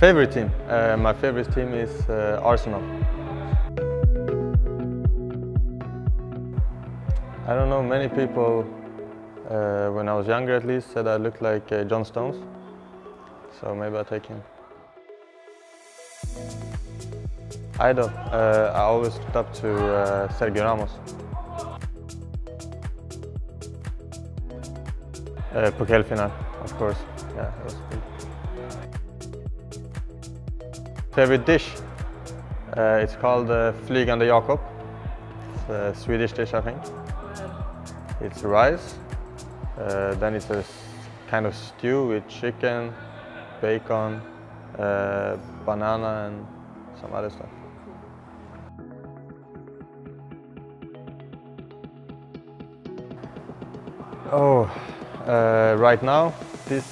Favorite team? My favorite team is Arsenal. I don't know, many people, when I was younger at least, said I looked like John Stones. So maybe I'll take him. Idol, I always looked up to Sergio Ramos. Pokalfinal, of course. Yeah, that was big. Favorite dish? It's called Flygande Jakob. It's a Swedish dish, I think. It's rice. Then it's a kind of stew with chicken, bacon, banana, and some other stuff. Oh, right now, this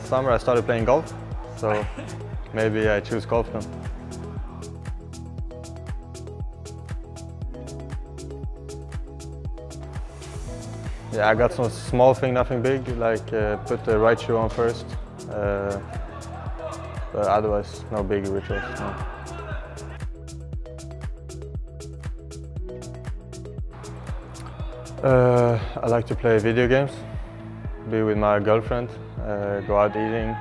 summer I started playing golf, so maybe I choose golf then. Yeah, I got some small thing, nothing big, like put the right shoe on first, but otherwise no big rituals. No. I like to play video games, be with my girlfriend, go out eating,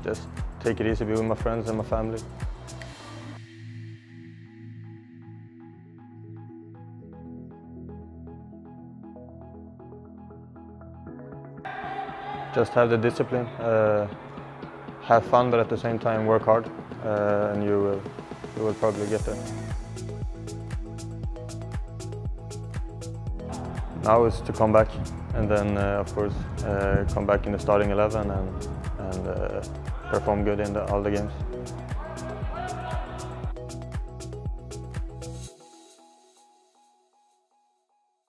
just take it easy, be with my friends and my family. Just have the discipline, have fun, but at the same time work hard, and you will probably get there. Now is to come back, and then of course come back in the starting 11 and perform good in all the games.